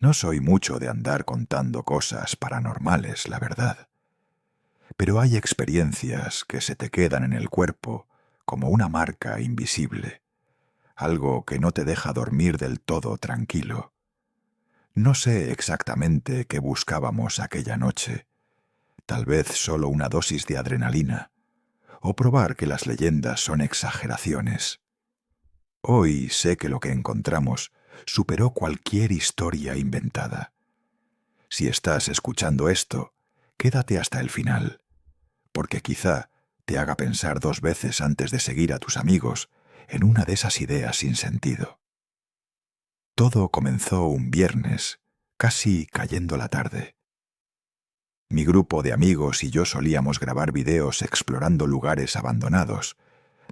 No soy mucho de andar contando cosas paranormales, la verdad. Pero hay experiencias que se te quedan en el cuerpo como una marca invisible, algo que no te deja dormir del todo tranquilo. No sé exactamente qué buscábamos aquella noche, tal vez solo una dosis de adrenalina, o probar que las leyendas son exageraciones. Hoy sé que lo que encontramos superó cualquier historia inventada. Si estás escuchando esto, quédate hasta el final, porque quizá te haga pensar dos veces antes de seguir a tus amigos en una de esas ideas sin sentido. Todo comenzó un viernes, casi cayendo la tarde. Mi grupo de amigos y yo solíamos grabar videos explorando lugares abandonados,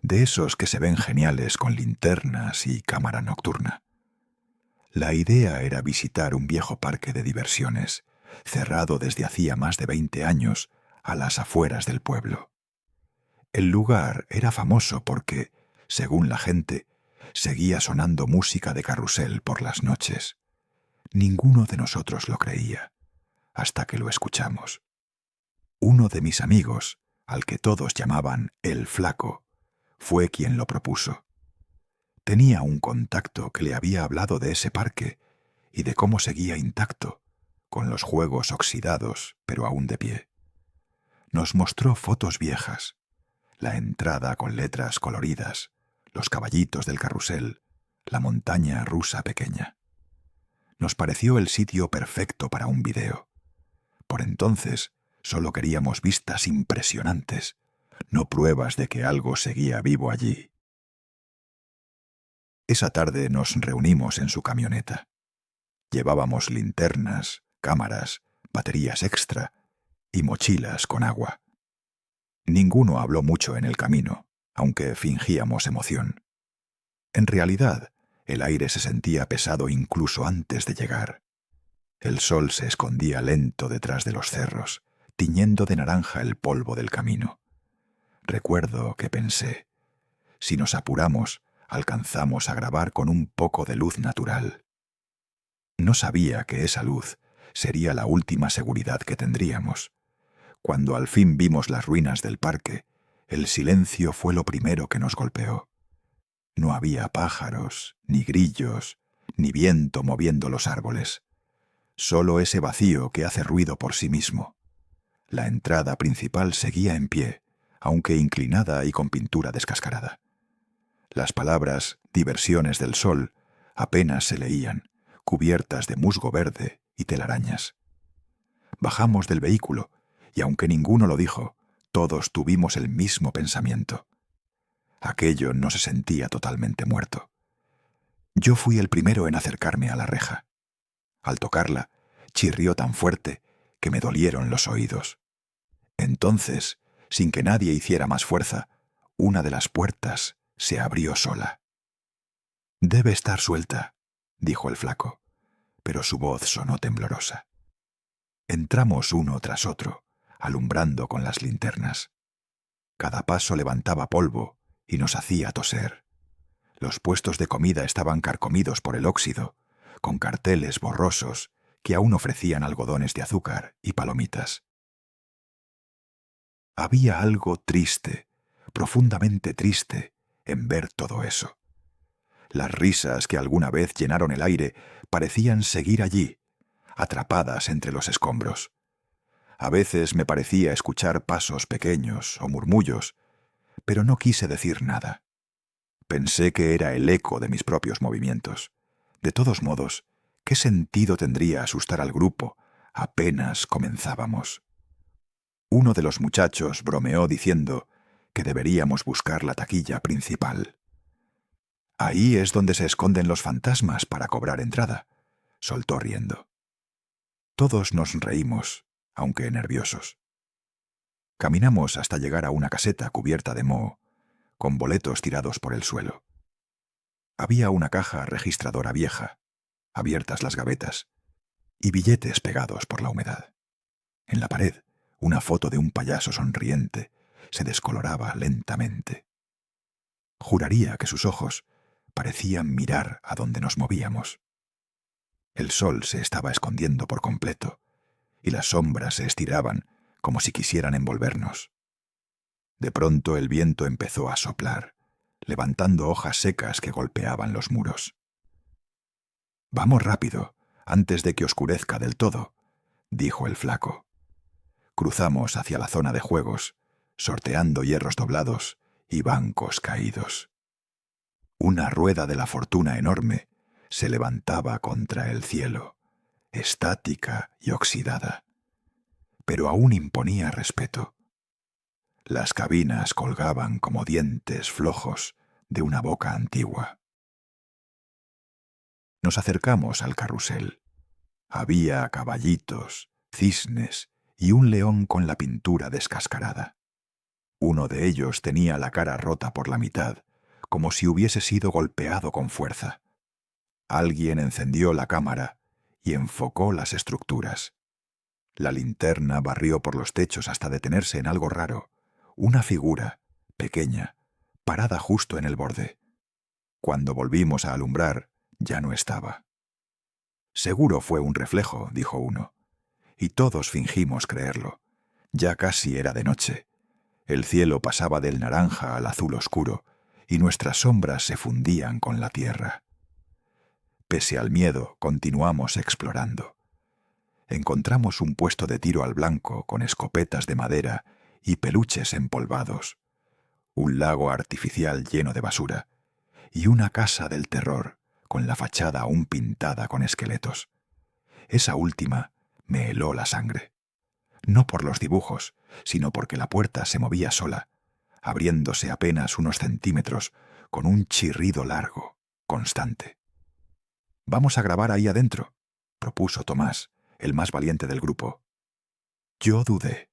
de esos que se ven geniales con linternas y cámara nocturna. La idea era visitar un viejo parque de diversiones, cerrado desde hacía más de 20 años, a las afueras del pueblo. El lugar era famoso porque, según la gente, seguía sonando música de carrusel por las noches. Ninguno de nosotros lo creía, hasta que lo escuchamos. Uno de mis amigos, al que todos llamaban el Flaco, fue quien lo propuso. Tenía un contacto que le había hablado de ese parque y de cómo seguía intacto, con los juegos oxidados, pero aún de pie. Nos mostró fotos viejas, la entrada con letras coloridas, los caballitos del carrusel, la montaña rusa pequeña. Nos pareció el sitio perfecto para un video. Por entonces, solo queríamos vistas impresionantes, no pruebas de que algo seguía vivo allí. Esa tarde nos reunimos en su camioneta. Llevábamos linternas, cámaras, baterías extra y mochilas con agua. Ninguno habló mucho en el camino, aunque fingíamos emoción. En realidad, el aire se sentía pesado incluso antes de llegar. El sol se escondía lento detrás de los cerros, tiñendo de naranja el polvo del camino. Recuerdo que pensé, si nos apuramos, alcanzamos a grabar con un poco de luz natural. No sabía que esa luz sería la última seguridad que tendríamos. Cuando al fin vimos las ruinas del parque, el silencio fue lo primero que nos golpeó. No había pájaros, ni grillos, ni viento moviendo los árboles. Solo ese vacío que hace ruido por sí mismo. La entrada principal seguía en pie, aunque inclinada y con pintura descascarada. Las palabras «diversiones del sol» apenas se leían, cubiertas de musgo verde y telarañas. Bajamos del vehículo, y aunque ninguno lo dijo, todos tuvimos el mismo pensamiento. Aquello no se sentía totalmente muerto. Yo fui el primero en acercarme a la reja. Al tocarla, chirrió tan fuerte que me dolieron los oídos. Entonces, sin que nadie hiciera más fuerza, una de las puertas se abrió sola. «Debe estar suelta», dijo el Flaco, pero su voz sonó temblorosa. Entramos uno tras otro, alumbrando con las linternas. Cada paso levantaba polvo y nos hacía toser. Los puestos de comida estaban carcomidos por el óxido, con carteles borrosos que aún ofrecían algodones de azúcar y palomitas. Había algo triste, profundamente triste, en ver todo eso. Las risas que alguna vez llenaron el aire parecían seguir allí, atrapadas entre los escombros. A veces me parecía escuchar pasos pequeños o murmullos, pero no quise decir nada. Pensé que era el eco de mis propios movimientos. De todos modos, ¿qué sentido tendría asustar al grupo? Apenas comenzábamos. Uno de los muchachos bromeó diciendo que deberíamos buscar la taquilla principal. «Ahí es donde se esconden los fantasmas para cobrar entrada», soltó riendo. Todos nos reímos, aunque nerviosos. Caminamos hasta llegar a una caseta cubierta de moho, con boletos tirados por el suelo. Había una caja registradora vieja, abiertas las gavetas, y billetes pegados por la humedad. En la pared, una foto de un payaso sonriente se descoloraba lentamente. Juraría que sus ojos parecían mirar a donde nos movíamos. El sol se estaba escondiendo por completo, y las sombras se estiraban como si quisieran envolvernos. De pronto el viento empezó a soplar, levantando hojas secas que golpeaban los muros. «Vamos rápido, antes de que oscurezca del todo», dijo el flaco. Cruzamos hacia la zona de juegos, sorteando hierros doblados y bancos caídos. Una rueda de la fortuna enorme se levantaba contra el cielo, estática y oxidada, pero aún imponía respeto. Las cabinas colgaban como dientes flojos de una boca antigua. Nos acercamos al carrusel. Había caballitos, cisnes y un león con la pintura descascarada. Uno de ellos tenía la cara rota por la mitad, como si hubiese sido golpeado con fuerza. Alguien encendió la cámara y enfocó las estructuras. La linterna barrió por los techos hasta detenerse en algo raro, una figura, pequeña, parada justo en el borde. Cuando volvimos a alumbrar, ya no estaba. «Seguro fue un reflejo», dijo uno, y todos fingimos creerlo. Ya casi era de noche. El cielo pasaba del naranja al azul oscuro, y nuestras sombras se fundían con la tierra. Pese al miedo, continuamos explorando. Encontramos un puesto de tiro al blanco con escopetas de madera y peluches empolvados, un lago artificial lleno de basura, y una casa del terror con la fachada aún pintada con esqueletos. Esa última me heló la sangre. No por los dibujos, sino porque la puerta se movía sola, abriéndose apenas unos centímetros, con un chirrido largo, constante. «Vamos a grabar ahí adentro», propuso Tomás, el más valiente del grupo. Yo dudé.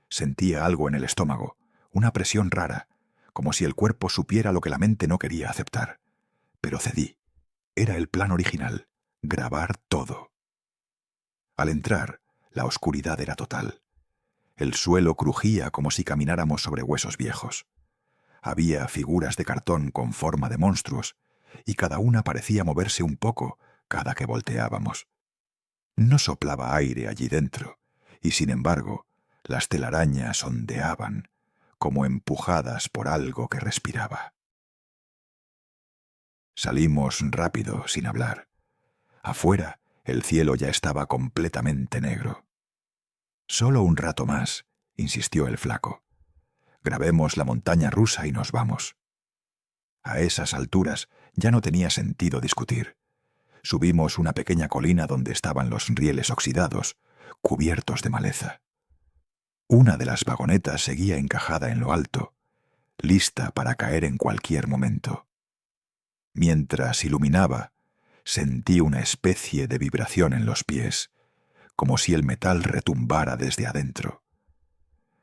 Sentía algo en el estómago, una presión rara, como si el cuerpo supiera lo que la mente no quería aceptar. Pero cedí. Era el plan original, grabar todo. Al entrar, la oscuridad era total. El suelo crujía como si camináramos sobre huesos viejos. Había figuras de cartón con forma de monstruos, y cada una parecía moverse un poco cada que volteábamos. No soplaba aire allí dentro, y sin embargo, las telarañas ondeaban, como empujadas por algo que respiraba. Salimos rápido, sin hablar. Afuera, el cielo ya estaba completamente negro. «Solo un rato más», insistió el flaco. «Grabemos la montaña rusa y nos vamos». A esas alturas ya no tenía sentido discutir. Subimos una pequeña colina donde estaban los rieles oxidados, cubiertos de maleza. Una de las vagonetas seguía encajada en lo alto, lista para caer en cualquier momento. Mientras iluminaba, sentí una especie de vibración en los pies, como si el metal retumbara desde adentro.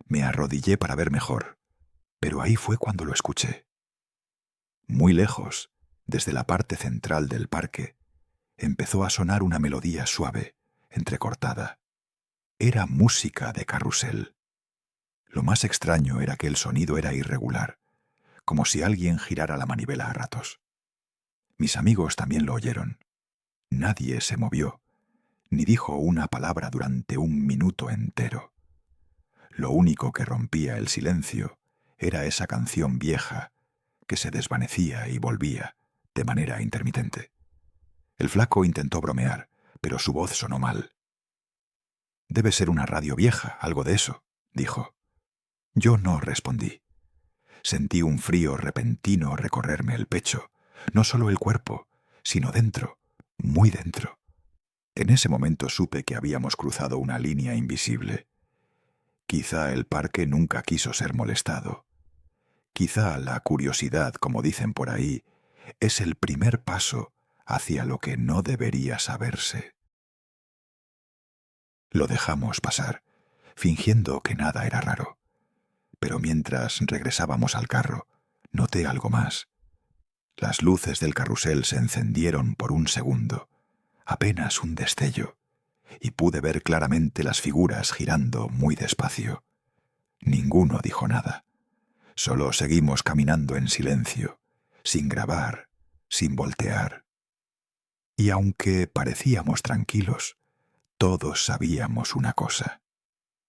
Me arrodillé para ver mejor, pero ahí fue cuando lo escuché. Muy lejos, desde la parte central del parque, empezó a sonar una melodía suave, entrecortada. Era música de carrusel. Lo más extraño era que el sonido era irregular, como si alguien girara la manivela a ratos. Mis amigos también lo oyeron. Nadie se movió, ni dijo una palabra durante un minuto entero. Lo único que rompía el silencio era esa canción vieja que se desvanecía y volvía de manera intermitente. El flaco intentó bromear, pero su voz sonó mal. «Debe ser una radio vieja, algo de eso», dijo. Yo no respondí. Sentí un frío repentino recorrerme el pecho, no solo el cuerpo, sino dentro, muy dentro. En ese momento supe que habíamos cruzado una línea invisible. Quizá el parque nunca quiso ser molestado. Quizá la curiosidad, como dicen por ahí, es el primer paso hacia lo que no debería saberse. Lo dejamos pasar, fingiendo que nada era raro. Pero mientras regresábamos al carro, noté algo más. Las luces del carrusel se encendieron por un segundo, apenas un destello, y pude ver claramente las figuras girando muy despacio. Ninguno dijo nada. Solo seguimos caminando en silencio, sin grabar, sin voltear. Y aunque parecíamos tranquilos, todos sabíamos una cosa.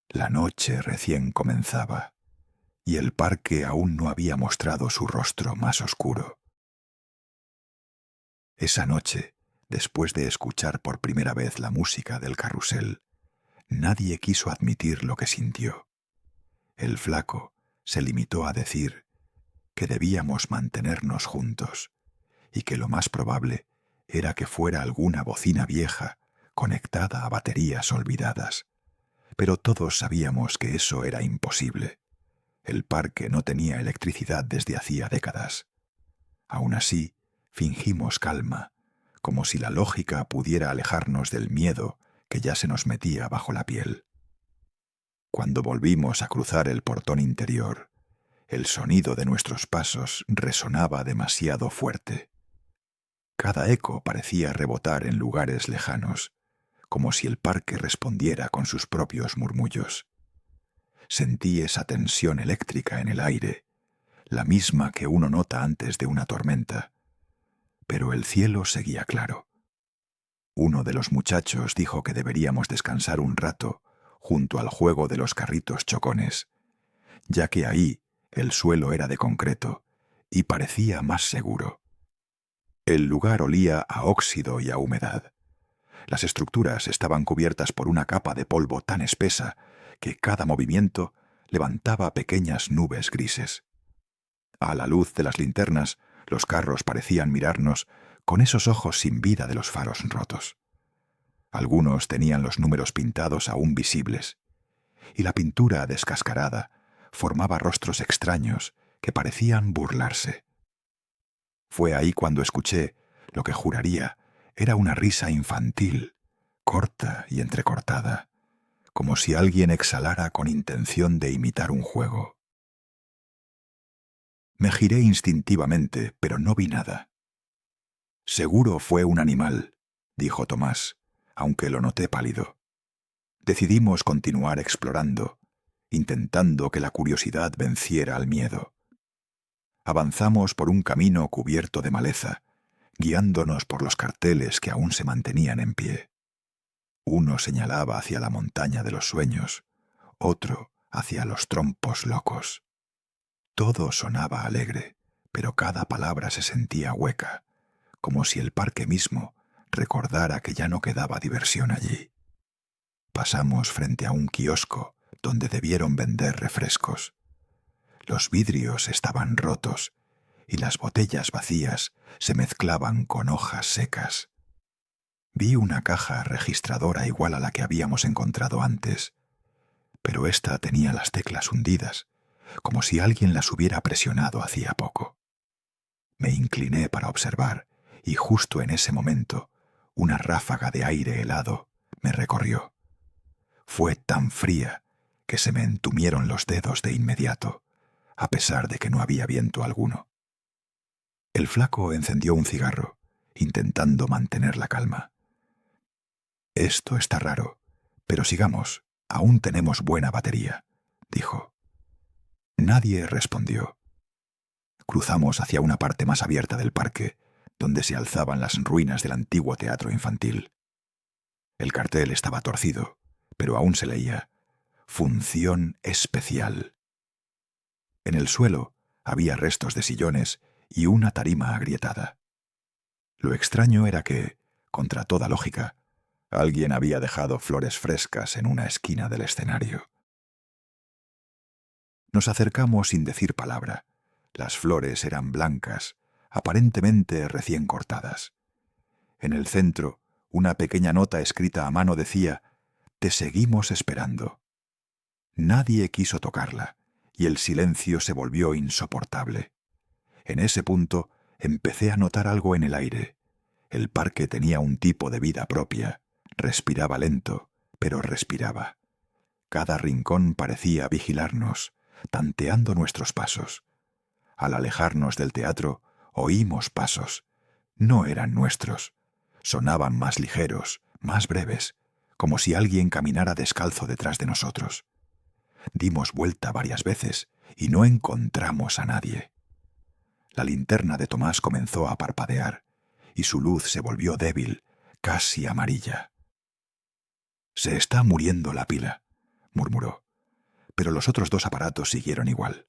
La noche recién comenzaba, y el parque aún no había mostrado su rostro más oscuro. Esa noche, después de escuchar por primera vez la música del carrusel, nadie quiso admitir lo que sintió. El flaco se limitó a decir que debíamos mantenernos juntos y que lo más probable era que fuera alguna bocina vieja conectada a baterías olvidadas. Pero todos sabíamos que eso era imposible. El parque no tenía electricidad desde hacía décadas. Aún así, fingimos calma, como si la lógica pudiera alejarnos del miedo que ya se nos metía bajo la piel. Cuando volvimos a cruzar el portón interior, el sonido de nuestros pasos resonaba demasiado fuerte. Cada eco parecía rebotar en lugares lejanos, como si el parque respondiera con sus propios murmullos. Sentí esa tensión eléctrica en el aire, la misma que uno nota antes de una tormenta, pero el cielo seguía claro. Uno de los muchachos dijo que deberíamos descansar un rato junto al juego de los carritos chocones, ya que ahí el suelo era de concreto y parecía más seguro. El lugar olía a óxido y a humedad. Las estructuras estaban cubiertas por una capa de polvo tan espesa que cada movimiento levantaba pequeñas nubes grises. A la luz de las linternas, los carros parecían mirarnos con esos ojos sin vida de los faros rotos. Algunos tenían los números pintados aún visibles, y la pintura descascarada formaba rostros extraños que parecían burlarse. Fue ahí cuando escuché lo que juraría era una risa infantil, corta y entrecortada, como si alguien exhalara con intención de imitar un juego. Me giré instintivamente, pero no vi nada. Seguro fue un animal, dijo Tomás, aunque lo noté pálido. Decidimos continuar explorando, intentando que la curiosidad venciera al miedo. Avanzamos por un camino cubierto de maleza, guiándonos por los carteles que aún se mantenían en pie. Uno señalaba hacia la montaña de los sueños, otro hacia los trompos locos. Todo sonaba alegre, pero cada palabra se sentía hueca, como si el parque mismo recordara que ya no quedaba diversión allí. Pasamos frente a un kiosco donde debieron vender refrescos. Los vidrios estaban rotos y las botellas vacías se mezclaban con hojas secas. Vi una caja registradora igual a la que habíamos encontrado antes, pero ésta tenía las teclas hundidas, como si alguien las hubiera presionado hacía poco. Me incliné para observar y justo en ese momento una ráfaga de aire helado me recorrió. Fue tan fría que se me entumieron los dedos de inmediato, a pesar de que no había viento alguno. El flaco encendió un cigarro, intentando mantener la calma. «Esto está raro, pero sigamos, aún tenemos buena batería», dijo. Nadie respondió. Cruzamos hacia una parte más abierta del parque, donde se alzaban las ruinas del antiguo teatro infantil. El cartel estaba torcido, pero aún se leía «Función especial». En el suelo había restos de sillones y una tarima agrietada. Lo extraño era que, contra toda lógica, alguien había dejado flores frescas en una esquina del escenario. Nos acercamos sin decir palabra. Las flores eran blancas, aparentemente recién cortadas. En el centro, una pequeña nota escrita a mano decía «Te seguimos esperando». Nadie quiso tocarla, y el silencio se volvió insoportable. En ese punto empecé a notar algo en el aire. El parque tenía un tipo de vida propia. Respiraba lento, pero respiraba. Cada rincón parecía vigilarnos, tanteando nuestros pasos. Al alejarnos del teatro, oímos pasos. No eran nuestros. Sonaban más ligeros, más breves, como si alguien caminara descalzo detrás de nosotros. Dimos vuelta varias veces y no encontramos a nadie. La linterna de Tomás comenzó a parpadear y su luz se volvió débil, casi amarilla. «Se está muriendo la pila», murmuró, pero los otros dos aparatos siguieron igual.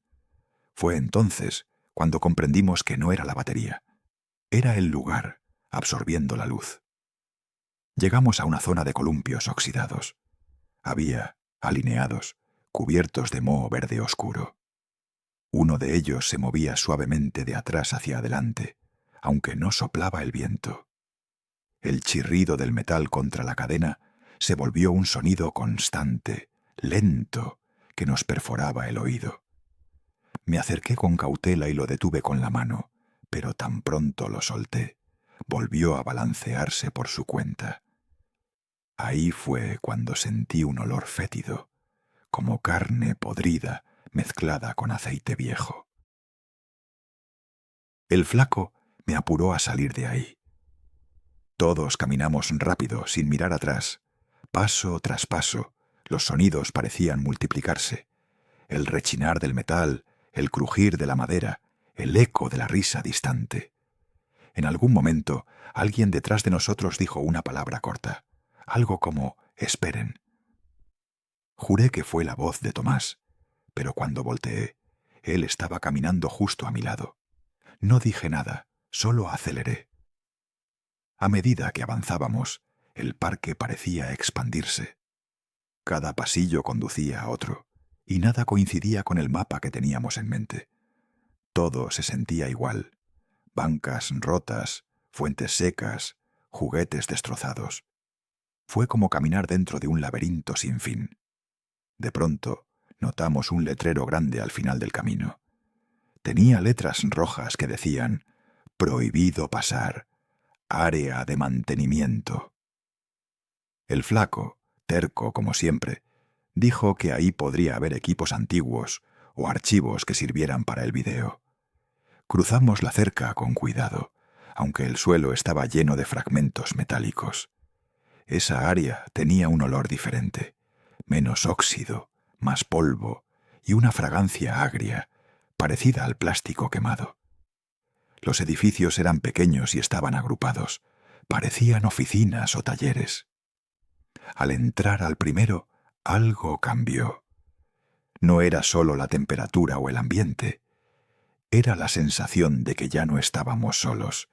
Fue entonces cuando comprendimos que no era la batería. Era el lugar, absorbiendo la luz. Llegamos a una zona de columpios oxidados. Había, alineados, cubiertos de moho verde oscuro. Uno de ellos se movía suavemente de atrás hacia adelante, aunque no soplaba el viento. El chirrido del metal contra la cadena se volvió un sonido constante, lento, que nos perforaba el oído. Me acerqué con cautela y lo detuve con la mano, pero tan pronto lo solté, volvió a balancearse por su cuenta. Ahí fue cuando sentí un olor fétido, como carne podrida mezclada con aceite viejo. El flaco me apuró a salir de ahí. Todos caminamos rápido, sin mirar atrás. Paso tras paso, los sonidos parecían multiplicarse. El rechinar del metal, el crujir de la madera, el eco de la risa distante. En algún momento, alguien detrás de nosotros dijo una palabra corta, algo como «esperen». Juré que fue la voz de Tomás, pero cuando volteé, él estaba caminando justo a mi lado. No dije nada, solo aceleré. A medida que avanzábamos, el parque parecía expandirse. Cada pasillo conducía a otro, y nada coincidía con el mapa que teníamos en mente. Todo se sentía igual. Bancas rotas, fuentes secas, juguetes destrozados. Fue como caminar dentro de un laberinto sin fin. De pronto, notamos un letrero grande al final del camino. Tenía letras rojas que decían «Prohibido pasar. Área de mantenimiento». El flaco, terco como siempre, dijo que ahí podría haber equipos antiguos o archivos que sirvieran para el video. Cruzamos la cerca con cuidado, aunque el suelo estaba lleno de fragmentos metálicos. Esa área tenía un olor diferente, menos óxido, más polvo y una fragancia agria, parecida al plástico quemado. Los edificios eran pequeños y estaban agrupados, parecían oficinas o talleres. Al entrar al primero, algo cambió. No era solo la temperatura o el ambiente, era la sensación de que ya no estábamos solos.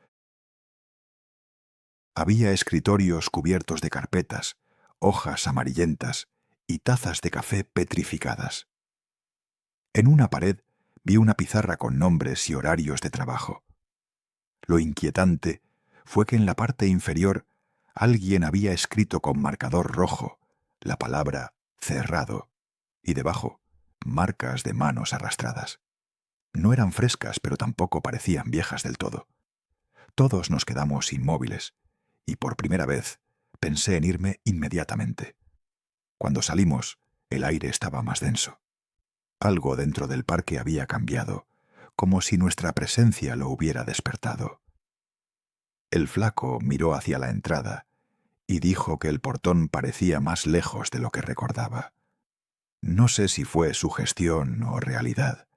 Había escritorios cubiertos de carpetas, hojas amarillentas y tazas de café petrificadas. En una pared vi una pizarra con nombres y horarios de trabajo. Lo inquietante fue que en la parte inferior alguien había escrito con marcador rojo la palabra «cerrado» y debajo marcas de manos arrastradas. No eran frescas, pero tampoco parecían viejas del todo. Todos nos quedamos inmóviles, y por primera vez pensé en irme inmediatamente. Cuando salimos, el aire estaba más denso. Algo dentro del parque había cambiado, como si nuestra presencia lo hubiera despertado. El flaco miró hacia la entrada y dijo que el portón parecía más lejos de lo que recordaba. No sé si fue sugestión o realidad,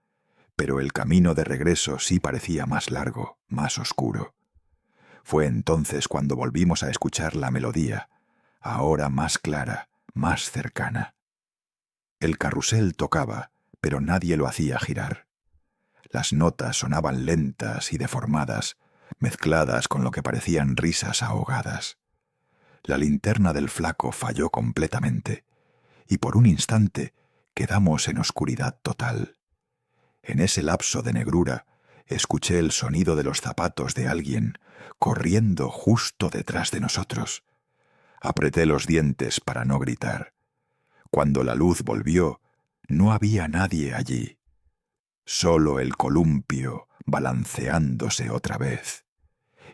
pero el camino de regreso sí parecía más largo, más oscuro. Fue entonces cuando volvimos a escuchar la melodía, ahora más clara, más cercana. El carrusel tocaba, pero nadie lo hacía girar. Las notas sonaban lentas y deformadas, mezcladas con lo que parecían risas ahogadas. La linterna del flaco falló completamente, y por un instante quedamos en oscuridad total. En ese lapso de negrura escuché el sonido de los zapatos de alguien corriendo justo detrás de nosotros. Apreté los dientes para no gritar. Cuando la luz volvió, no había nadie allí. Solo el columpio balanceándose otra vez,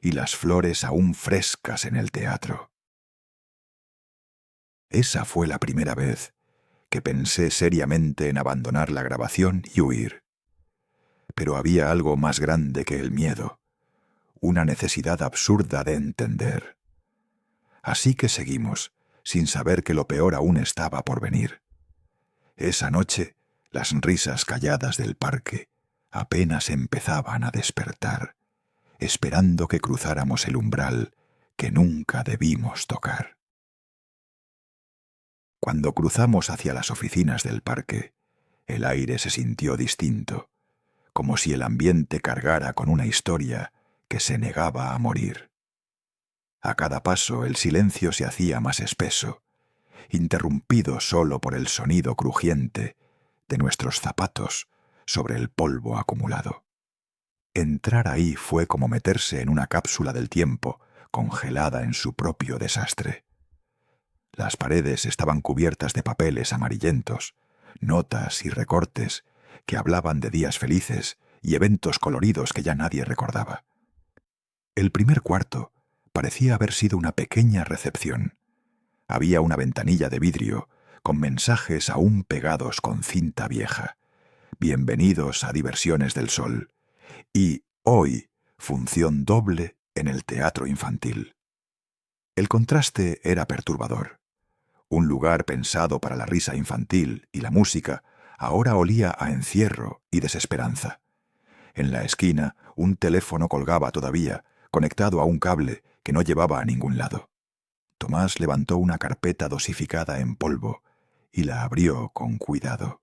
y las flores aún frescas en el teatro. Esa fue la primera vez que pensé seriamente en abandonar la grabación y huir. Pero había algo más grande que el miedo, una necesidad absurda de entender. Así que seguimos, sin saber que lo peor aún estaba por venir. Esa noche, las risas calladas del parque apenas empezaban a despertar, esperando que cruzáramos el umbral que nunca debimos tocar. Cuando cruzamos hacia las oficinas del parque, el aire se sintió distinto, como si el ambiente cargara con una historia que se negaba a morir. A cada paso el silencio se hacía más espeso, interrumpido solo por el sonido crujiente de nuestros zapatos sobre el polvo acumulado. Entrar ahí fue como meterse en una cápsula del tiempo congelada en su propio desastre. Las paredes estaban cubiertas de papeles amarillentos, notas y recortes que hablaban de días felices y eventos coloridos que ya nadie recordaba. El primer cuarto parecía haber sido una pequeña recepción. Había una ventanilla de vidrio con mensajes aún pegados con cinta vieja. Bienvenidos a Diversiones del Sol. Y hoy, función doble en el teatro infantil. El contraste era perturbador. Un lugar pensado para la risa infantil y la música ahora olía a encierro y desesperanza. En la esquina, un teléfono colgaba todavía, conectado a un cable que no llevaba a ningún lado. Tomás levantó una carpeta dosificada en polvo y la abrió con cuidado.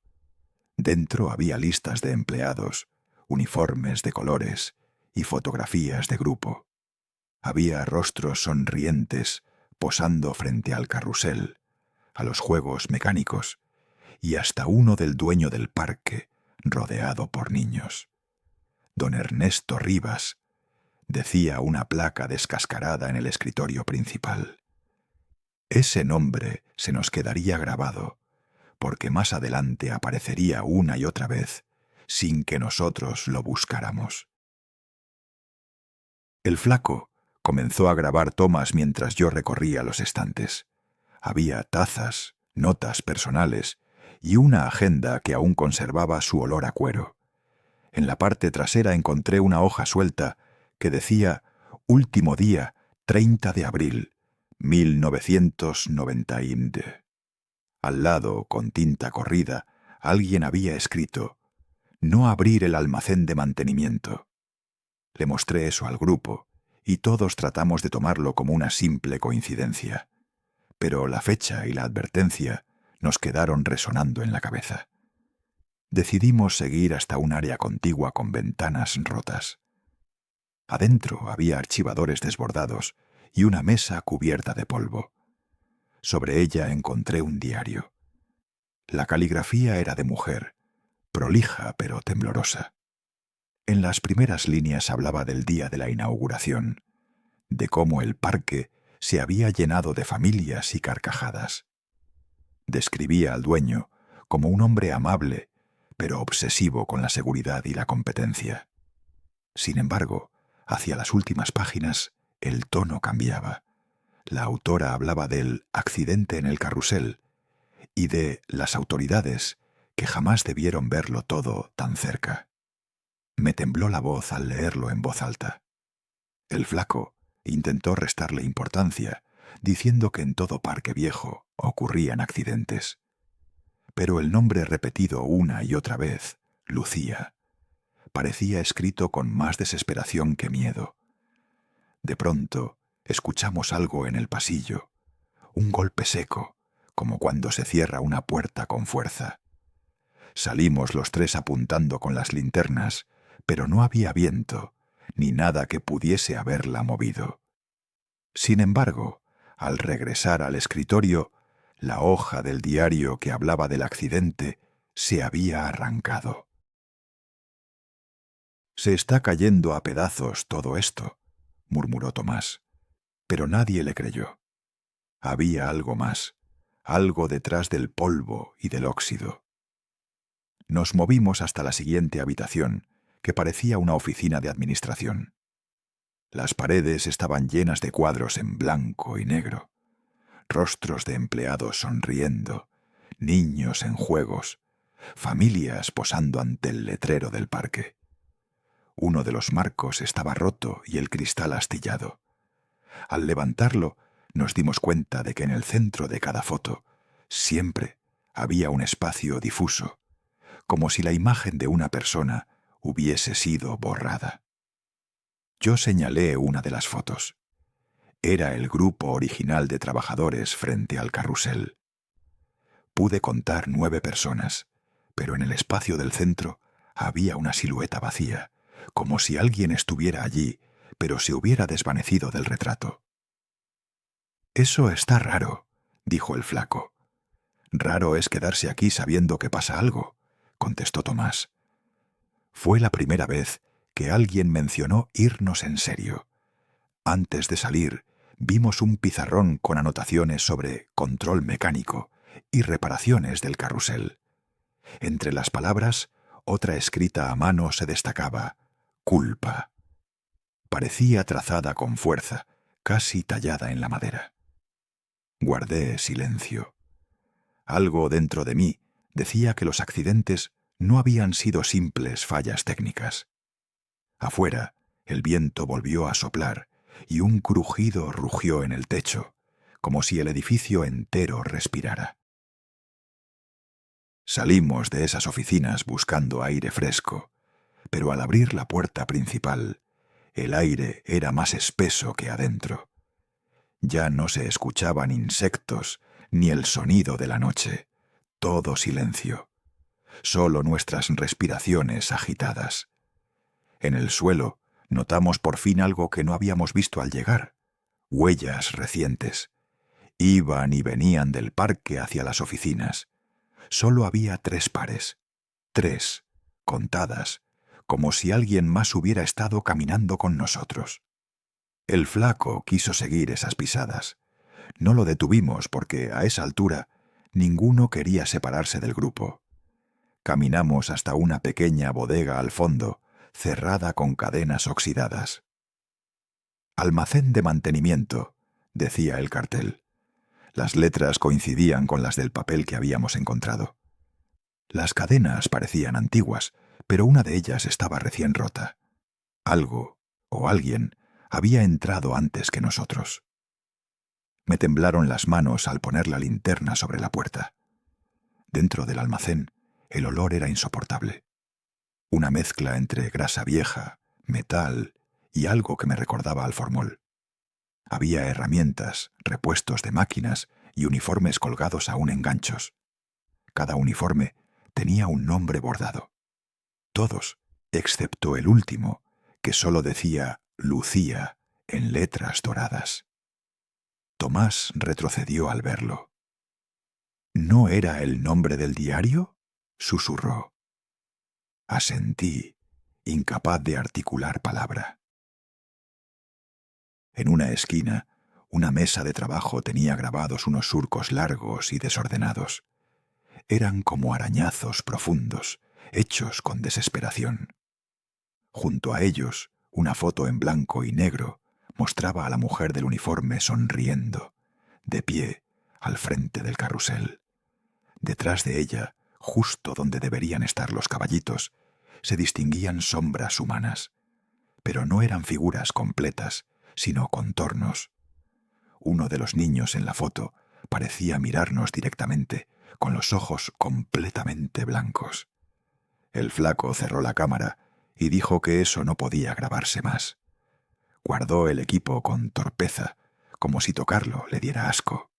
Dentro había listas de empleados, uniformes de colores y fotografías de grupo. Había rostros sonrientes posando frente al carrusel, a los juegos mecánicos y hasta uno del dueño del parque, rodeado por niños. Don Ernesto Rivas, decía una placa descascarada en el escritorio principal. Ese nombre se nos quedaría grabado, porque más adelante aparecería una y otra vez, sin que nosotros lo buscáramos. El flaco comenzó a grabar tomas mientras yo recorría los estantes. Había tazas, notas personales y una agenda que aún conservaba su olor a cuero. En la parte trasera encontré una hoja suelta que decía «Último día, 30 de abril, 1990». Al lado, con tinta corrida, alguien había escrito «No abrir el almacén de mantenimiento». Le mostré eso al grupo, y todos tratamos de tomarlo como una simple coincidencia. Pero la fecha y la advertencia nos quedaron resonando en la cabeza. Decidimos seguir hasta un área contigua con ventanas rotas. Adentro había archivadores desbordados y una mesa cubierta de polvo. Sobre ella encontré un diario. La caligrafía era de mujer, prolija pero temblorosa. En las primeras líneas hablaba del día de la inauguración, de cómo el parque se había llenado de familias y carcajadas. Describía al dueño como un hombre amable, pero obsesivo con la seguridad y la competencia. Sin embargo, hacia las últimas páginas, el tono cambiaba. La autora hablaba del accidente en el carrusel y de las autoridades que jamás debieron verlo todo tan cerca. Me tembló la voz al leerlo en voz alta. El flaco intentó restarle importancia, diciendo que en todo parque viejo ocurrían accidentes. Pero el nombre repetido una y otra vez, Lucía, parecía escrito con más desesperación que miedo. De pronto, escuchamos algo en el pasillo, un golpe seco, como cuando se cierra una puerta con fuerza. Salimos los tres apuntando con las linternas, pero no había viento, ni nada que pudiese haberla movido. Sin embargo, al regresar al escritorio, la hoja del diario que hablaba del accidente se había arrancado. «Se está cayendo a pedazos todo esto», murmuró Tomás, pero nadie le creyó. Había algo más, algo detrás del polvo y del óxido. Nos movimos hasta la siguiente habitación, que parecía una oficina de administración. Las paredes estaban llenas de cuadros en blanco y negro, rostros de empleados sonriendo, niños en juegos, familias posando ante el letrero del parque. Uno de los marcos estaba roto y el cristal astillado. Al levantarlo, nos dimos cuenta de que en el centro de cada foto siempre había un espacio difuso, como si la imagen de una persona hubiese sido borrada. Yo señalé una de las fotos. Era el grupo original de trabajadores frente al carrusel. Pude contar 9 personas, pero en el espacio del centro había una silueta vacía, como si alguien estuviera allí, pero se hubiera desvanecido del retrato. «Eso está raro», dijo el flaco. «Raro es quedarse aquí sabiendo que pasa algo», contestó Tomás. Fue la primera vez que alguien mencionó irnos en serio. Antes de salir, vimos un pizarrón con anotaciones sobre control mecánico y reparaciones del carrusel. Entre las palabras, otra escrita a mano se destacaba: culpa. Parecía trazada con fuerza, casi tallada en la madera. Guardé silencio. Algo dentro de mí decía que los accidentes no habían sido simples fallas técnicas. Afuera, el viento volvió a soplar y un crujido rugió en el techo, como si el edificio entero respirara. Salimos de esas oficinas buscando aire fresco, pero al abrir la puerta principal, el aire era más espeso que adentro. Ya no se escuchaban insectos ni el sonido de la noche. Todo silencio. Solo nuestras respiraciones agitadas. En el suelo notamos por fin algo que no habíamos visto al llegar: huellas recientes. Iban y venían del parque hacia las oficinas. Solo había 3 pares. 3, contadas, como si alguien más hubiera estado caminando con nosotros. El flaco quiso seguir esas pisadas. No lo detuvimos porque, a esa altura, ninguno quería separarse del grupo. Caminamos hasta una pequeña bodega al fondo, cerrada con cadenas oxidadas. «Almacén de mantenimiento», decía el cartel. Las letras coincidían con las del papel que habíamos encontrado. Las cadenas parecían antiguas, pero una de ellas estaba recién rota. Algo, o alguien, había entrado antes que nosotros. Me temblaron las manos al poner la linterna sobre la puerta. Dentro del almacén, el olor era insoportable. Una mezcla entre grasa vieja, metal y algo que me recordaba al formol. Había herramientas, repuestos de máquinas y uniformes colgados aún en ganchos. Cada uniforme tenía un nombre bordado. Todos, excepto el último, que solo decía Lucía en letras doradas. Tomás retrocedió al verlo. «¿No era el nombre del diario?», susurró. Asentí, incapaz de articular palabra. En una esquina, una mesa de trabajo tenía grabados unos surcos largos y desordenados. Eran como arañazos profundos, hechos con desesperación. Junto a ellos, una foto en blanco y negro mostraba a la mujer del uniforme sonriendo, de pie, al frente del carrusel. Detrás de ella, justo donde deberían estar los caballitos, se distinguían sombras humanas. Pero no eran figuras completas, sino contornos. Uno de los niños en la foto parecía mirarnos directamente, con los ojos completamente blancos. El flaco cerró la cámara y dijo que eso no podía grabarse más. Guardó el equipo con torpeza, como si tocarlo le diera asco.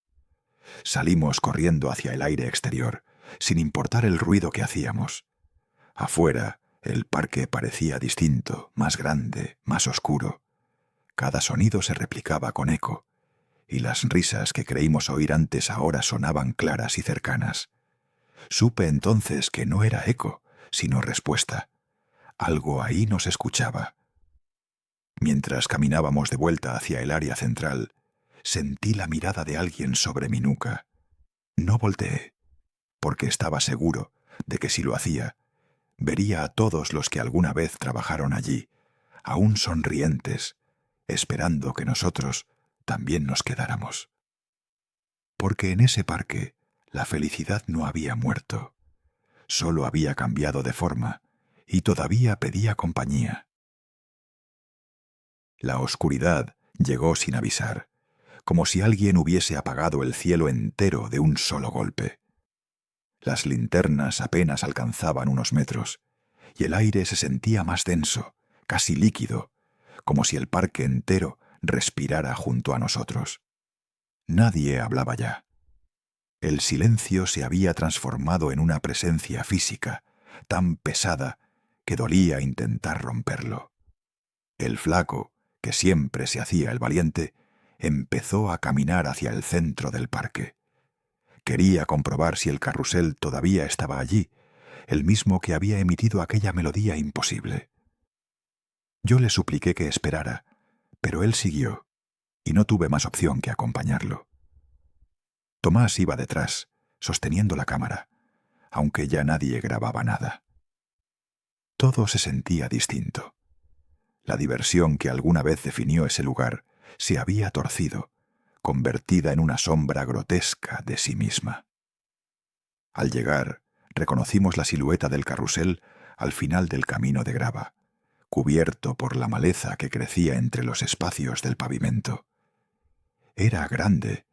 Salimos corriendo hacia el aire exterior, sin importar el ruido que hacíamos. Afuera, el parque parecía distinto, más grande, más oscuro. Cada sonido se replicaba con eco, y las risas que creímos oír antes ahora sonaban claras y cercanas. Supe entonces que no era eco, sino respuesta. Algo ahí nos escuchaba. Mientras caminábamos de vuelta hacia el área central, sentí la mirada de alguien sobre mi nuca. No volteé, porque estaba seguro de que si lo hacía, vería a todos los que alguna vez trabajaron allí, aún sonrientes, esperando que nosotros también nos quedáramos. Porque en ese parque la felicidad no había muerto, solo había cambiado de forma y todavía pedía compañía. La oscuridad llegó sin avisar, como si alguien hubiese apagado el cielo entero de un solo golpe. Las linternas apenas alcanzaban unos metros, y el aire se sentía más denso, casi líquido, como si el parque entero respirara junto a nosotros. Nadie hablaba ya. El silencio se había transformado en una presencia física, tan pesada que dolía intentar romperlo. El flaco, que siempre se hacía el valiente, empezó a caminar hacia el centro del parque. Quería comprobar si el carrusel todavía estaba allí, el mismo que había emitido aquella melodía imposible. Yo le supliqué que esperara, pero él siguió, y no tuve más opción que acompañarlo. Tomás iba detrás, sosteniendo la cámara, aunque ya nadie grababa nada. Todo se sentía distinto. La diversión que alguna vez definió ese lugar se había torcido, convertida en una sombra grotesca de sí misma. Al llegar, reconocimos la silueta del carrusel al final del camino de grava, cubierto por la maleza que crecía entre los espacios del pavimento. Era grande,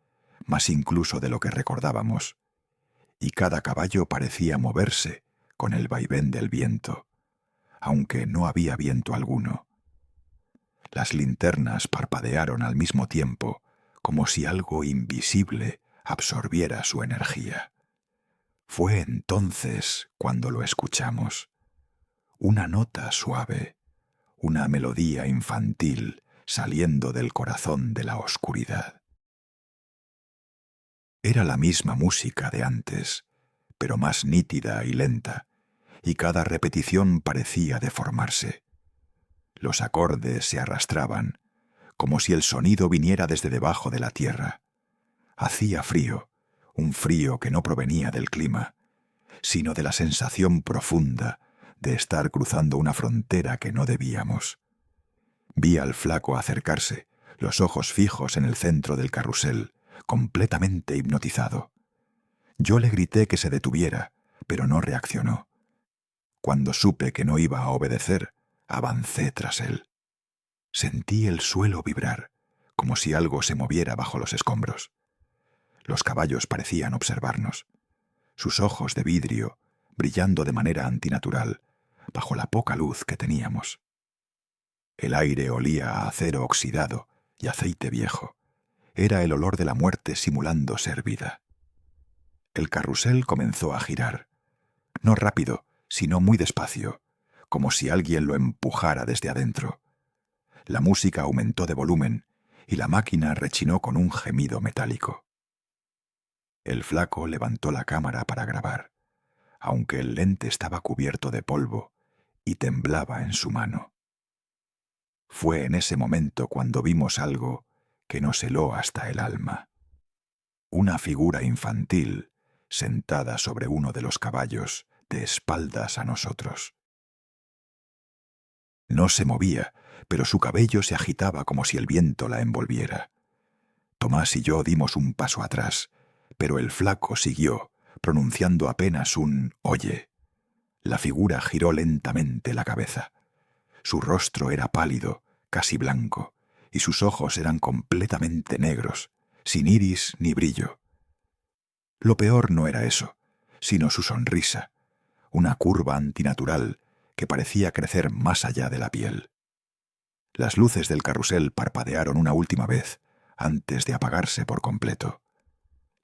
más incluso de lo que recordábamos, y cada caballo parecía moverse con el vaivén del viento, aunque no había viento alguno. Las linternas parpadearon al mismo tiempo, como si algo invisible absorbiera su energía. Fue entonces cuando lo escuchamos. Una nota suave, una melodía infantil saliendo del corazón de la oscuridad. Era la misma música de antes, pero más nítida y lenta, y cada repetición parecía deformarse. Los acordes se arrastraban, como si el sonido viniera desde debajo de la tierra. Hacía frío, un frío que no provenía del clima, sino de la sensación profunda de estar cruzando una frontera que no debíamos. Vi al flaco acercarse, los ojos fijos en el centro del carrusel, completamente hipnotizado. Yo le grité que se detuviera, pero no reaccionó. Cuando supe que no iba a obedecer, avancé tras él. Sentí el suelo vibrar, como si algo se moviera bajo los escombros. Los caballos parecían observarnos. Sus ojos de vidrio, brillando de manera antinatural, bajo la poca luz que teníamos. El aire olía a acero oxidado y aceite viejo. Era el olor de la muerte simulando ser vida. El carrusel comenzó a girar, no rápido, sino muy despacio, como si alguien lo empujara desde adentro. La música aumentó de volumen y la máquina rechinó con un gemido metálico. El flaco levantó la cámara para grabar, aunque el lente estaba cubierto de polvo y temblaba en su mano. Fue en ese momento cuando vimos algo que nos heló hasta el alma. Una figura infantil sentada sobre uno de los caballos, de espaldas a nosotros. No se movía, pero su cabello se agitaba como si el viento la envolviera. Tomás y yo dimos un paso atrás, pero el flaco siguió, pronunciando apenas un «oye». La figura giró lentamente la cabeza. Su rostro era pálido, casi blanco, y sus ojos eran completamente negros, sin iris ni brillo. Lo peor no era eso, sino su sonrisa, una curva antinatural que parecía crecer más allá de la piel. Las luces del carrusel parpadearon una última vez, antes de apagarse por completo.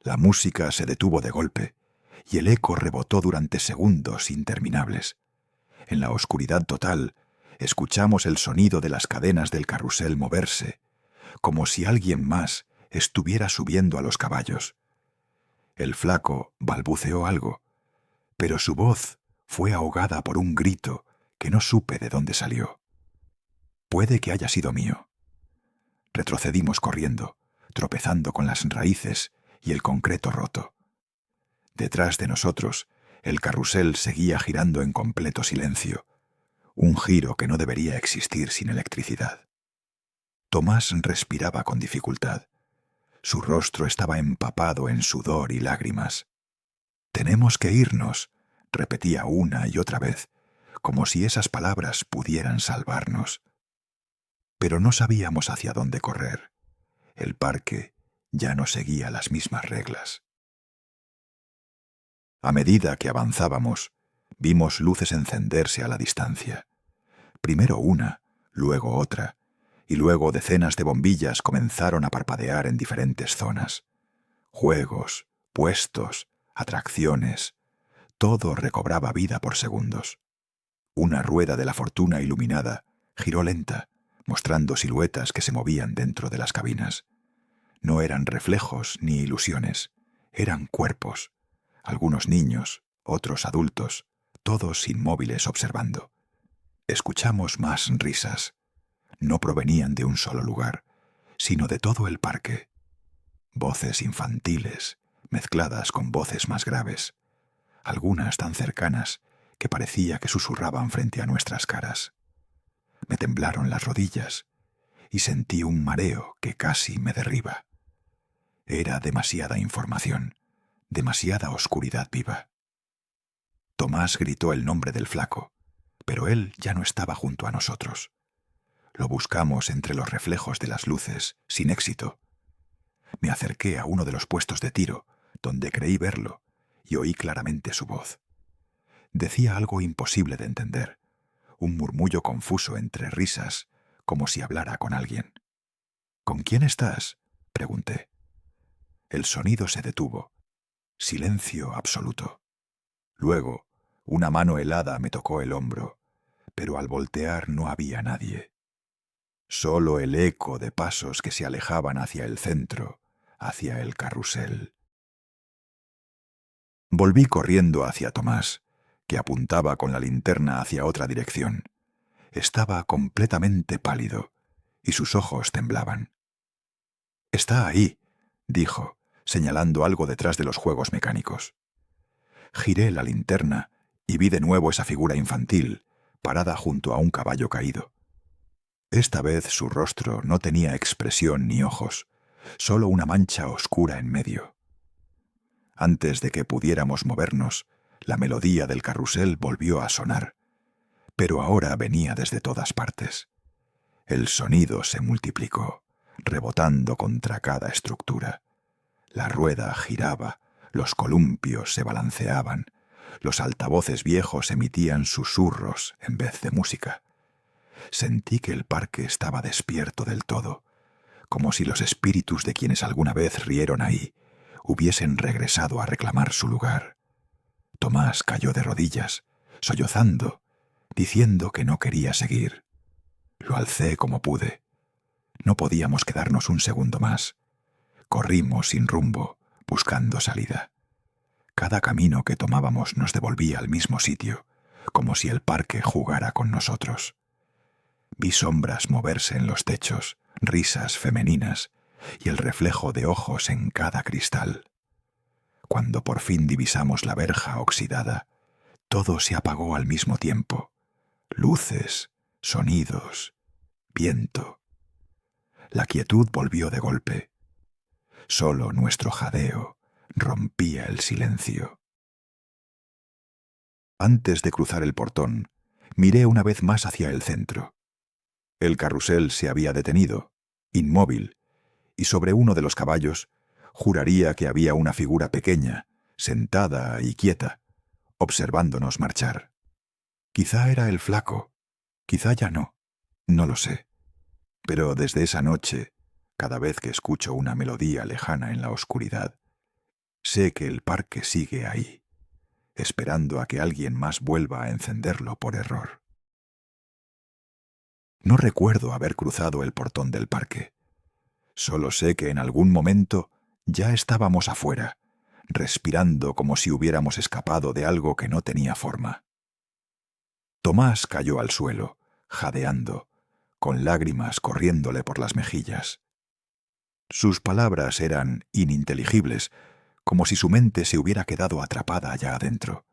La música se detuvo de golpe, y el eco rebotó durante segundos interminables. En la oscuridad total, escuchamos el sonido de las cadenas del carrusel moverse, como si alguien más estuviera subiendo a los caballos. El flaco balbuceó algo, pero su voz fue ahogada por un grito que no supe de dónde salió. Puede que haya sido mío. Retrocedimos corriendo, tropezando con las raíces y el concreto roto. Detrás de nosotros, el carrusel seguía girando en completo silencio, un giro que no debería existir sin electricidad. Tomás respiraba con dificultad. Su rostro estaba empapado en sudor y lágrimas. «Tenemos que irnos», repetía una y otra vez, como si esas palabras pudieran salvarnos. Pero no sabíamos hacia dónde correr. El parque ya no seguía las mismas reglas. A medida que avanzábamos, vimos luces encenderse a la distancia. Primero una, luego otra, y luego decenas de bombillas comenzaron a parpadear en diferentes zonas. Juegos, puestos, atracciones, todo recobraba vida por segundos. Una rueda de la fortuna iluminada giró lenta, mostrando siluetas que se movían dentro de las cabinas. No eran reflejos ni ilusiones, eran cuerpos, algunos niños, otros adultos, todos inmóviles observando. Escuchamos más risas. No provenían de un solo lugar, sino de todo el parque. Voces infantiles, mezcladas con voces más graves, algunas tan cercanas que parecía que susurraban frente a nuestras caras. Me temblaron las rodillas y sentí un mareo que casi me derriba. Era demasiada información, demasiada oscuridad viva. Tomás gritó el nombre del flaco, pero él ya no estaba junto a nosotros. Lo buscamos entre los reflejos de las luces, sin éxito. Me acerqué a uno de los puestos de tiro, donde creí verlo, y oí claramente su voz. Decía algo imposible de entender, un murmullo confuso entre risas, como si hablara con alguien. ¿Con quién estás?, pregunté. El sonido se detuvo. Silencio absoluto. Luego, una mano helada me tocó el hombro, pero al voltear no había nadie. Solo el eco de pasos que se alejaban hacia el centro, hacia el carrusel. Volví corriendo hacia Tomás, que apuntaba con la linterna hacia otra dirección. Estaba completamente pálido, y sus ojos temblaban. «Está ahí», dijo, señalando algo detrás de los juegos mecánicos. Giré la linterna y vi de nuevo esa figura infantil, parada junto a un caballo caído. Esta vez su rostro no tenía expresión ni ojos, solo una mancha oscura en medio. Antes de que pudiéramos movernos, la melodía del carrusel volvió a sonar, pero ahora venía desde todas partes. El sonido se multiplicó, rebotando contra cada estructura. La rueda giraba, los columpios se balanceaban, los altavoces viejos emitían susurros en vez de música. Sentí que el parque estaba despierto del todo, como si los espíritus de quienes alguna vez rieron ahí hubiesen regresado a reclamar su lugar. Tomás cayó de rodillas, sollozando, diciendo que no quería seguir. Lo alcé como pude. No podíamos quedarnos un segundo más. Corrimos sin rumbo, buscando salida. Cada camino que tomábamos nos devolvía al mismo sitio, como si el parque jugara con nosotros. Vi sombras moverse en los techos, risas femeninas y el reflejo de ojos en cada cristal. Cuando por fin divisamos la verja oxidada, todo se apagó al mismo tiempo. Luces, sonidos, viento. La quietud volvió de golpe. Solo nuestro jadeo rompía el silencio. Antes de cruzar el portón, miré una vez más hacia el centro. El carrusel se había detenido, inmóvil, y sobre uno de los caballos juraría que había una figura pequeña, sentada y quieta, observándonos marchar. Quizá era el flaco, quizá ya no, no lo sé. Pero desde esa noche, cada vez que escucho una melodía lejana en la oscuridad, sé que el parque sigue ahí, esperando a que alguien más vuelva a encenderlo por error. No recuerdo haber cruzado el portón del parque. Solo sé que en algún momento ya estábamos afuera, respirando como si hubiéramos escapado de algo que no tenía forma. Tomás cayó al suelo, jadeando, con lágrimas corriéndole por las mejillas. Sus palabras eran ininteligibles, como si su mente se hubiera quedado atrapada allá adentro.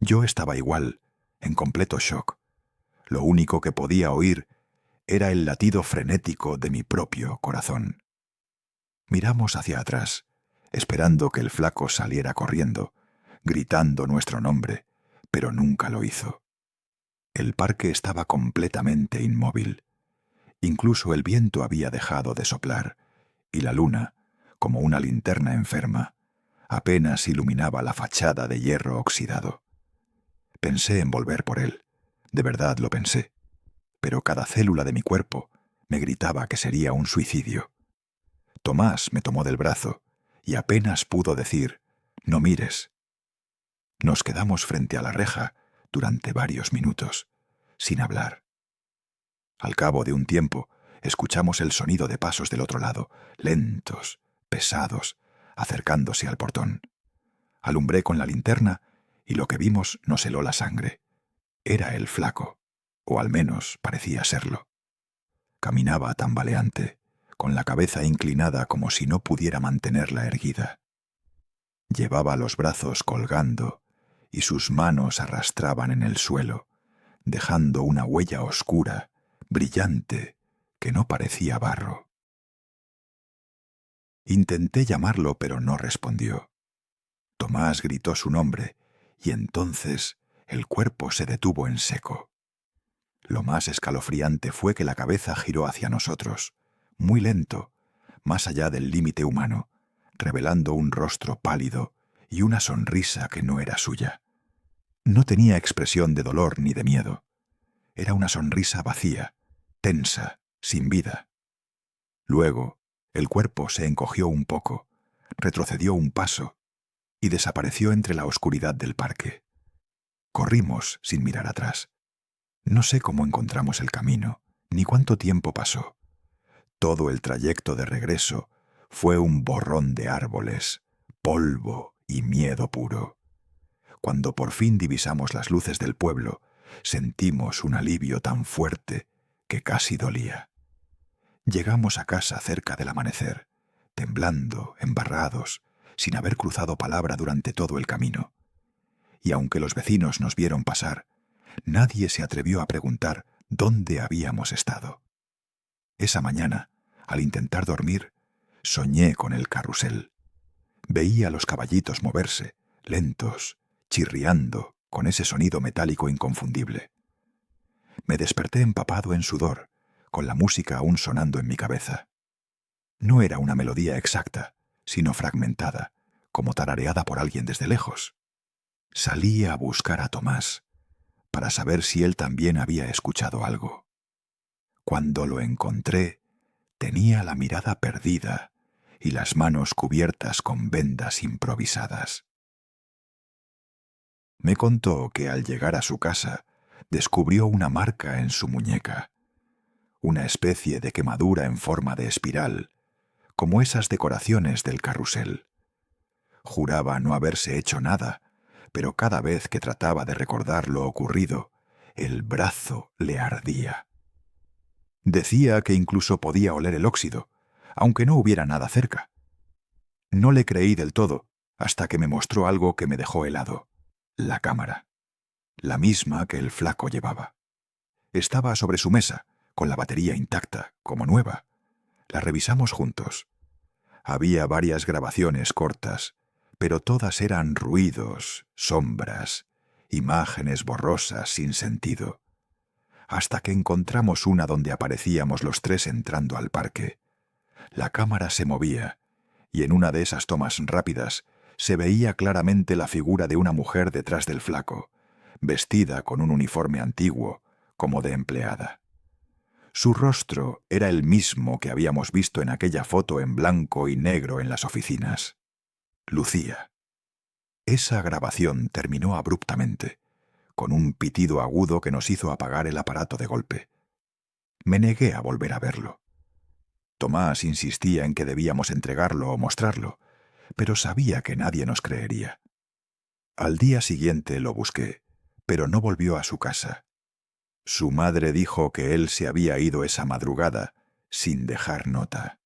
Yo estaba igual, en completo shock. Lo único que podía oír era el latido frenético de mi propio corazón. Miramos hacia atrás, esperando que el flaco saliera corriendo, gritando nuestro nombre, pero nunca lo hizo. El parque estaba completamente inmóvil. Incluso el viento había dejado de soplar, y la luna, como una linterna enferma, apenas iluminaba la fachada de hierro oxidado. Pensé en volver por él, de verdad lo pensé, pero cada célula de mi cuerpo Me gritaba que sería un suicidio. Tomás me tomó del brazo y apenas pudo decir: «No mires». Nos quedamos frente a la reja durante varios minutos, sin hablar. Al cabo de un tiempo, escuchamos el sonido de pasos del otro lado, lentos, pesados, acercándose al portón. Alumbré con la linterna y lo que vimos nos heló la sangre. Era el flaco, o al menos parecía serlo. Caminaba tambaleante, con la cabeza inclinada como si no pudiera mantenerla erguida. Llevaba los brazos colgando y sus manos arrastraban en el suelo, dejando una huella oscura, brillante, que no parecía barro. Intenté llamarlo, pero no respondió. Tomás gritó su nombre, y entonces el cuerpo se detuvo en seco. Lo más escalofriante fue que la cabeza giró hacia nosotros, muy lento, más allá del límite humano, revelando un rostro pálido y una sonrisa que no era suya. No tenía expresión de dolor ni de miedo. Era una sonrisa vacía, tensa, sin vida. Luego, el cuerpo se encogió un poco, retrocedió un paso y desapareció entre la oscuridad del parque. Corrimos sin mirar atrás. No sé cómo encontramos el camino, ni cuánto tiempo pasó. Todo el trayecto de regreso fue un borrón de árboles, polvo y miedo puro. Cuando por fin divisamos las luces del pueblo, sentimos un alivio tan fuerte que casi dolía. Llegamos a casa cerca del amanecer, temblando, embarrados, sin haber cruzado palabra durante todo el camino. Y aunque los vecinos nos vieron pasar, nadie se atrevió a preguntar dónde habíamos estado. Esa mañana, al intentar dormir, soñé con el carrusel. Veía a los caballitos moverse, lentos, chirriando, con ese sonido metálico inconfundible. Me desperté empapado en sudor, con la música aún sonando en mi cabeza. No era una melodía exacta, sino fragmentada, como tarareada por alguien desde lejos. Salí a buscar a Tomás, para saber si él también había escuchado algo. Cuando lo encontré, tenía la mirada perdida y las manos cubiertas con vendas improvisadas. Me contó que al llegar a su casa descubrió una marca en su muñeca, una especie de quemadura en forma de espiral, como esas decoraciones del carrusel. Juraba no haberse hecho nada, pero cada vez que trataba de recordar lo ocurrido, el brazo le ardía. Decía que incluso podía oler el óxido, aunque no hubiera nada cerca. No le creí del todo, hasta que me mostró algo que me dejó helado: la cámara, la misma que el flaco llevaba. Estaba sobre su mesa, con la batería intacta, como nueva. La revisamos juntos. Había varias grabaciones cortas, pero todas eran ruidos, sombras, imágenes borrosas sin sentido. Hasta que encontramos una donde aparecíamos los tres entrando al parque. La cámara se movía, y en una de esas tomas rápidas se veía claramente la figura de una mujer detrás del flaco, vestida con un uniforme antiguo, como de empleada. Su rostro era el mismo que habíamos visto en aquella foto en blanco y negro en las oficinas. Lucía. Esa grabación terminó abruptamente, con un pitido agudo que nos hizo apagar el aparato de golpe. Me negué a volver a verlo. Tomás insistía en que debíamos entregarlo o mostrarlo, pero sabía que nadie nos creería. Al día siguiente lo busqué, pero no volvió a su casa. Su madre dijo que él se había ido esa madrugada sin dejar nota.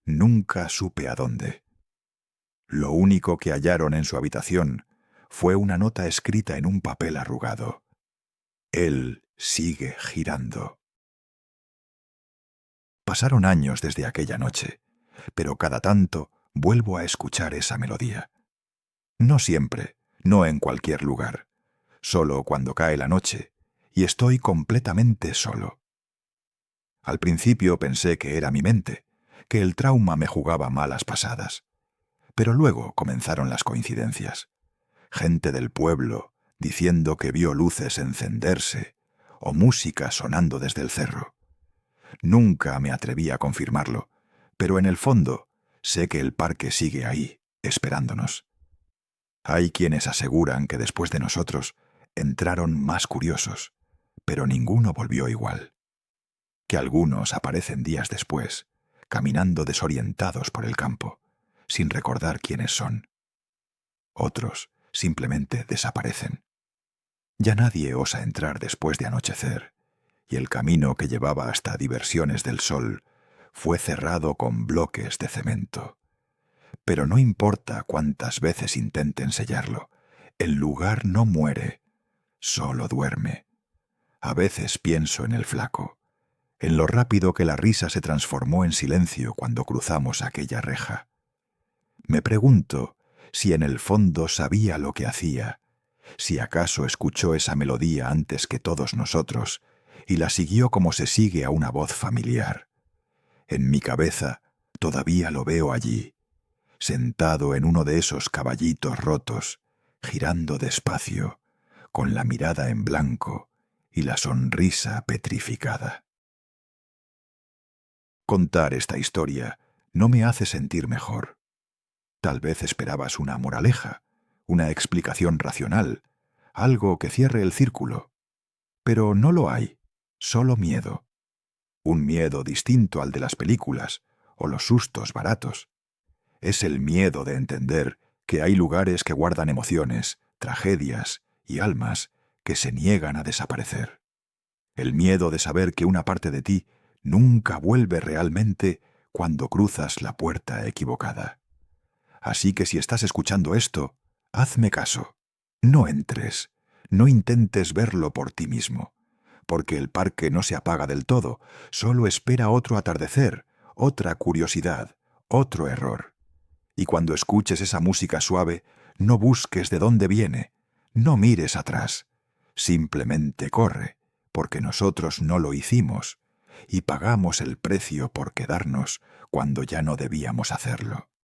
Nunca supe a dónde. Lo único que hallaron en su habitación fue una nota escrita en un papel arrugado: «Él sigue girando». Pasaron años desde aquella noche, pero cada tanto vuelvo a escuchar esa melodía. No siempre, no en cualquier lugar, solo cuando cae la noche y estoy completamente solo. Al principio pensé que era mi mente, que el trauma me jugaba malas pasadas. Pero luego comenzaron las coincidencias. Gente del pueblo diciendo que vio luces encenderse o música sonando desde el cerro. Nunca me atreví a confirmarlo, pero en el fondo sé que el parque sigue ahí, esperándonos. Hay quienes aseguran que después de nosotros entraron más curiosos, pero ninguno volvió igual. Que algunos aparecen días después, caminando desorientados por el campo, sin recordar quiénes son. Otros simplemente desaparecen. Ya nadie osa entrar después de anochecer, y el camino que llevaba hasta Diversiones del Sol fue cerrado con bloques de cemento. Pero no importa cuántas veces intenten sellarlo, el lugar no muere, solo duerme. A veces pienso en el flaco, en lo rápido que la risa se transformó en silencio cuando cruzamos aquella reja. Me pregunto si en el fondo sabía lo que hacía, si acaso escuchó esa melodía antes que todos nosotros y la siguió como se sigue a una voz familiar. En mi cabeza todavía lo veo allí, sentado en uno de esos caballitos rotos, girando despacio, con la mirada en blanco y la sonrisa petrificada. Contar esta historia no me hace sentir mejor. Tal vez esperabas una moraleja, una explicación racional, algo que cierre el círculo. Pero no lo hay, solo miedo. Un miedo distinto al de las películas o los sustos baratos. Es el miedo de entender que hay lugares que guardan emociones, tragedias y almas que se niegan a desaparecer. El miedo de saber que una parte de ti nunca vuelve realmente cuando cruzas la puerta equivocada. Así que si estás escuchando esto, hazme caso. No entres, no intentes verlo por ti mismo, porque el parque no se apaga del todo, solo espera otro atardecer, otra curiosidad, otro error. Y cuando escuches esa música suave, no busques de dónde viene, no mires atrás, simplemente corre, porque nosotros no lo hicimos, y pagamos el precio por quedarnos cuando ya no debíamos hacerlo.